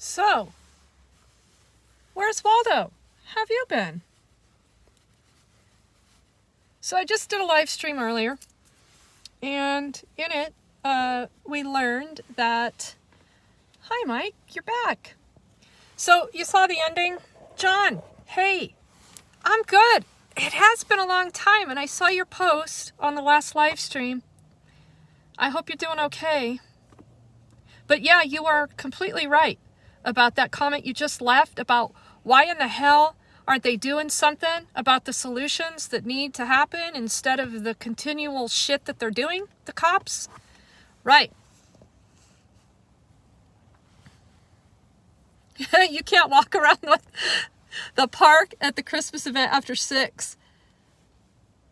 So, where's Waldo? Have you been? So I just did a live stream earlier, and in it, we learned that, hi Mike, you're back. So you saw the ending? John, hey, I'm good. It has been a long time, and I saw your post on the last live stream. I hope you're doing okay. But yeah, you are completely right about that comment you just left about why in the hell aren't they doing something about the solutions that need to happen instead of the continual shit that they're doing, the cops? Right. You can't walk around the park at the Christmas event after 6.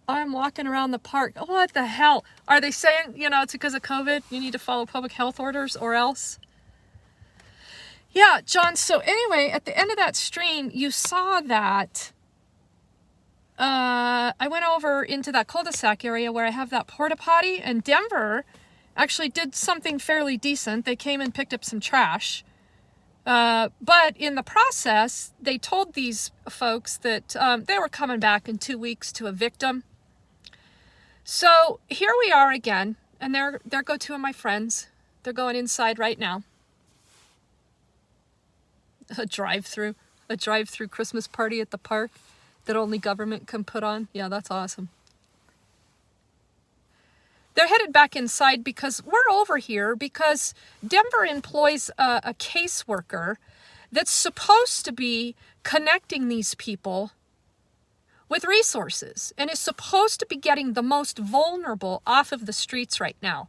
I'm walking around the park. What the hell? Are they saying, it's because of COVID? You need to follow public health orders or else? Yeah, John, so anyway, at the end of that stream, you saw that I went over into that cul-de-sac area where I have that porta potty, and Denver actually did something fairly decent. They came and picked up some trash. But in the process, they told these folks that they were coming back in 2 weeks to evict them. So here we are again, and there go two of my friends. They're going inside right now. A drive-through Christmas party at the park that only government can put on. Yeah, that's awesome. They're headed back inside because we're over here because Denver employs a caseworker that's supposed to be connecting these people with resources and is supposed to be getting the most vulnerable off of the streets right now.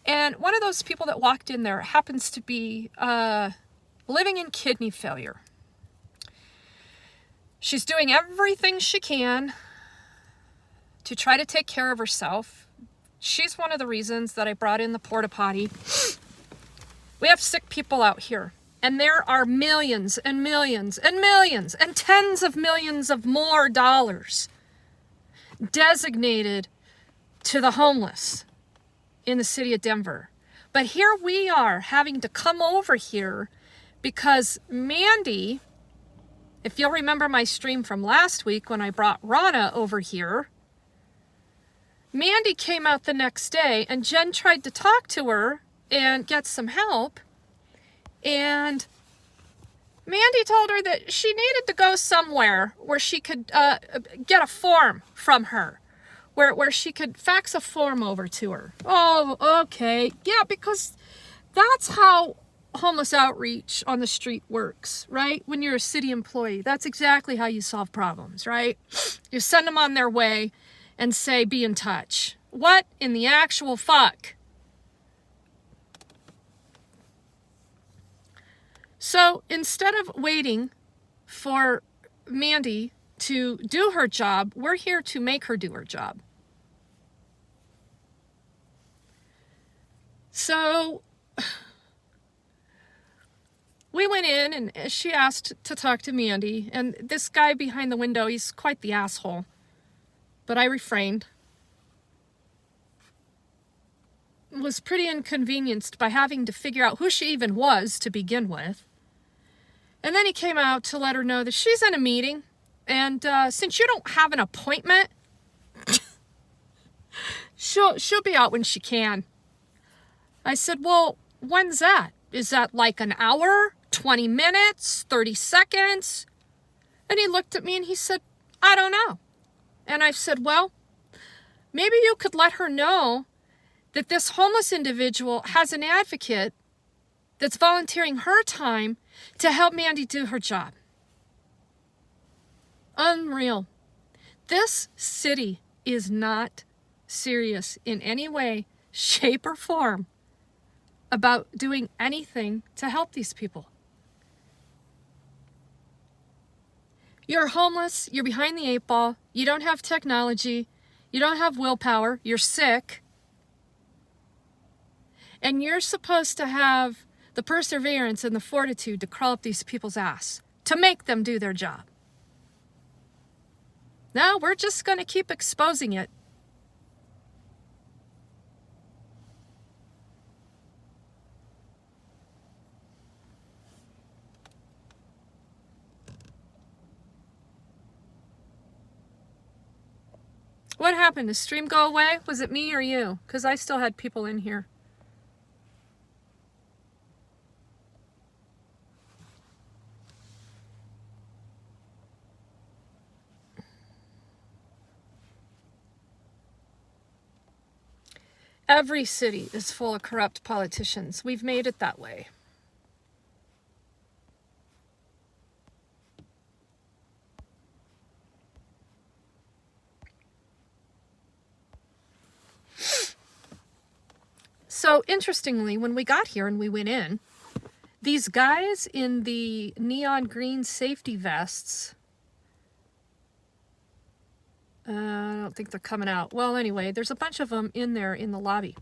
And one of those people that walked in there happens to be living in kidney failure. She's doing everything she can to try to take care of herself. She's one of the reasons that I brought in the porta potty. We have sick people out here, and there are millions and millions and millions and tens of millions of more dollars designated to the homeless in the city of Denver. But here we are having to come over here because Mandy, if you'll remember my stream from last week when I brought Rana over here, Mandy came out the next day and Jen tried to talk to her and get some help. And Mandy told her that she needed to go somewhere where she could get a form from her, where she could fax a form over to her. Oh, okay. Yeah, because that's how homeless outreach on the street works, right? When you're a city employee, that's exactly how you solve problems, right? You send them on their way and say, be in touch. What in the actual fuck? So instead of waiting for Mandy to do her job, we're here to make her do her job. So we went in and she asked to talk to Mandy, and this guy behind the window, he's quite the asshole, but I refrained. Was pretty inconvenienced by having to figure out who she even was to begin with. And then he came out to let her know that she's in a meeting, and since you don't have an appointment, she'll be out when she can. I said, well, when's that? Is that like an hour, 20 minutes, 30 seconds? And he looked at me and he said, I don't know. And I said, well, maybe you could let her know that this homeless individual has an advocate that's volunteering her time to help Mandy do her job. Unreal. This city is not serious in any way, shape, or form about doing anything to help these people. You're homeless, you're behind the 8 ball, you don't have technology, you don't have willpower, you're sick, and you're supposed to have the perseverance and the fortitude to crawl up these people's ass to make them do their job. No, we're just going to keep exposing it. What happened? Did the stream go away? Was it me or you? Because I still had people in here. Every city is full of corrupt politicians. We've made it that way. So interestingly, when we got here and we went in, these guys in the neon green safety vests, I don't think they're coming out. Well, anyway, there's a bunch of them in there in the lobby.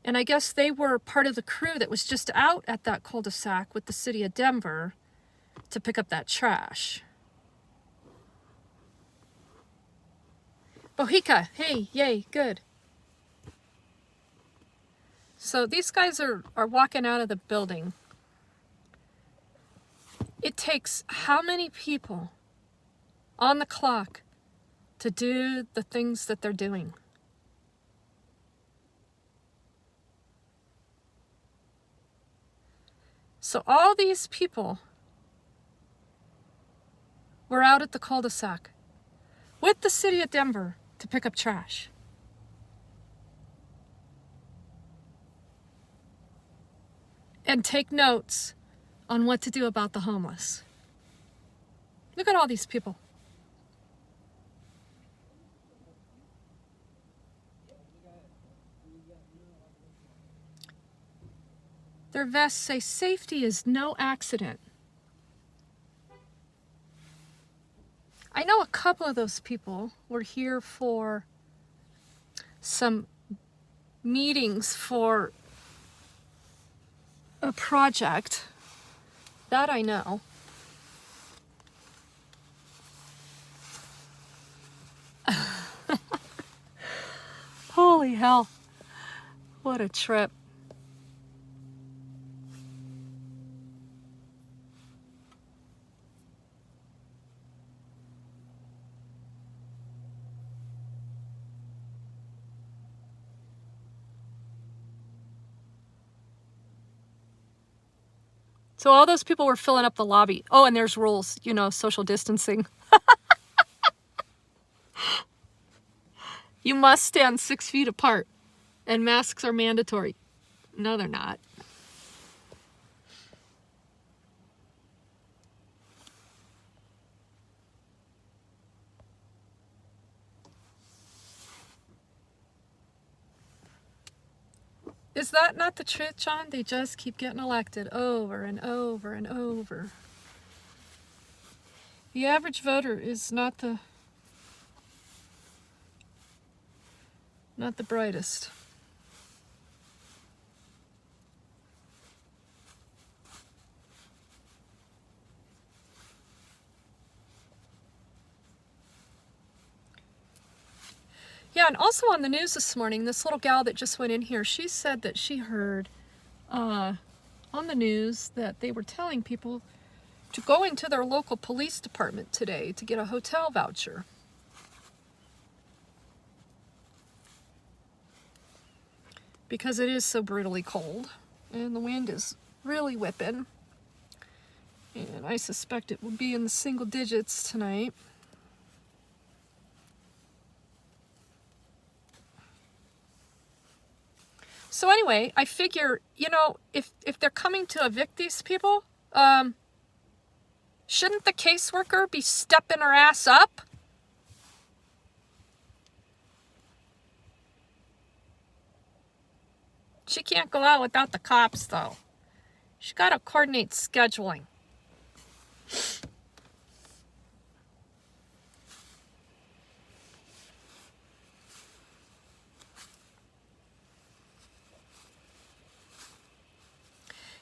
And I guess they were part of the crew that was just out at that cul-de-sac with the city of Denver to pick up that trash. Bohica, hey, yay, good. So these guys are walking out of the building. It takes how many people on the clock to do the things that they're doing? So all these people were out at the cul-de-sac with the city of Denver to pick up trash. And take notes on what to do about the homeless. Look at all these people. Their vests say safety is no accident. I know a couple of those people were here for some meetings for a project. That I know. Holy hell. What a trip. So all those people were filling up the lobby. Oh, and there's rules, you know, social distancing. You must stand 6 feet apart, and masks are mandatory. No, they're not. Is that not the truth, John? They just keep getting elected over and over and over. The average voter is not the brightest. Yeah, and also on the news this morning, this little gal that just went in here, she said that she heard on the news that they were telling people to go into their local police department today to get a hotel voucher. Because it is so brutally cold, and the wind is really whipping. And I suspect it will be in the single digits tonight. So anyway, I figure, you know, if they're coming to evict these people, shouldn't the caseworker be stepping her ass up? She can't go out without the cops, though. She got to coordinate scheduling.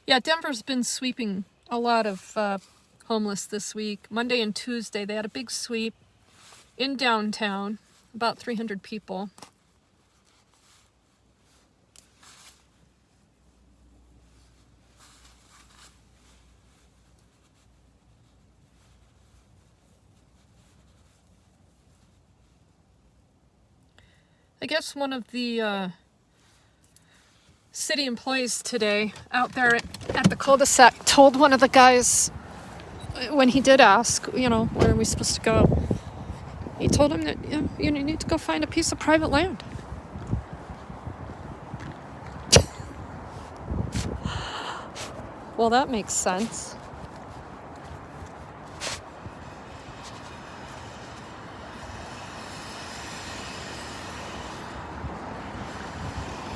Yeah, Denver's been sweeping a lot of homeless this week. Monday and Tuesday, they had a big sweep in downtown, about 300 people. I guess one of the city employees today out there at the cul-de-sac told one of the guys, when he did ask, you know, where are we supposed to go? He told him that you need to go find a piece of private land. Well, that makes sense.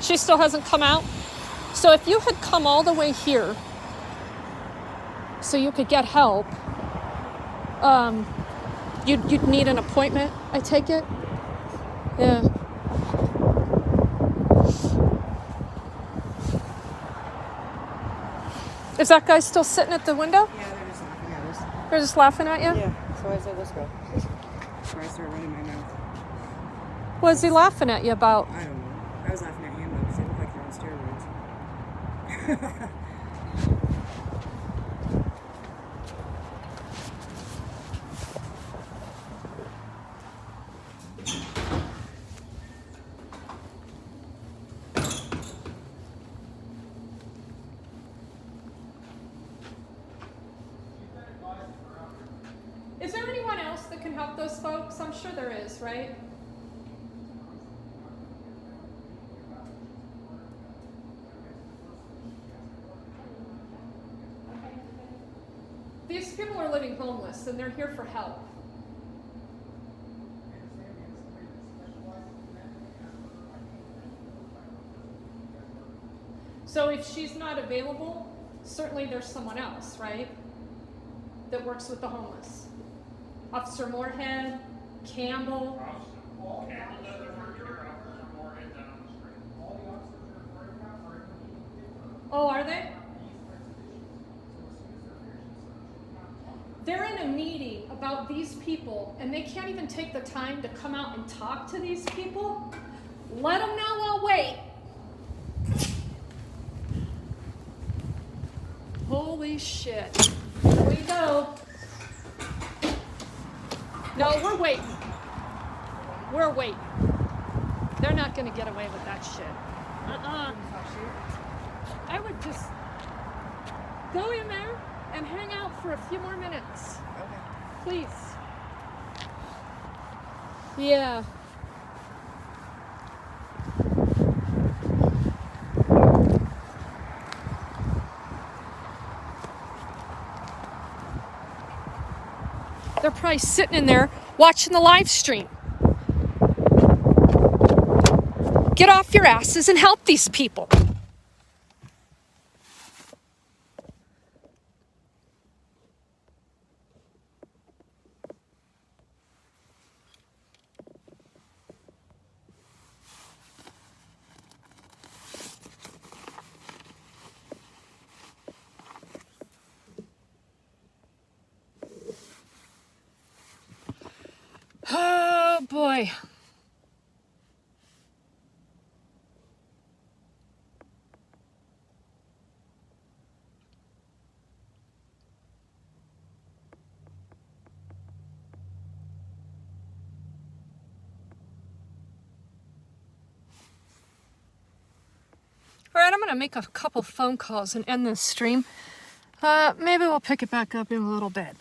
She still hasn't come out. So if you had come all the way here so you could get help, you'd need an appointment, I take it? Yeah. Is that guy still sitting at the window? Yeah, they're just laughing at us. They're just laughing at you? Yeah, so I said, let's go. So I started running my mouth. What is he laughing at you about? I don't know. I was laughing at him though, because they look like they're on steroids. Is there anyone else that can help those folks? I'm sure there is, right? These people are living homeless and they're here for help. So if she's not available, certainly there's someone else, right? That works with the homeless. Officer Moorhead, Campbell. Campbell doesn't work here, Officer Moorhead down the street. Oh, are they? They're in a meeting about these people and they can't even take the time to come out and talk to these people. Let them know I'll wait. Holy shit. Here we go. No, we're waiting. We're waiting. They're not going to get away with that shit. I would just go in there and hang out for a few more minutes. Okay. Please. Yeah. They're probably sitting in there watching the live stream. Get off your asses and help these people. Oh boy. All right, I'm going to make a couple phone calls and end this stream. Maybe we'll pick it back up in a little bit.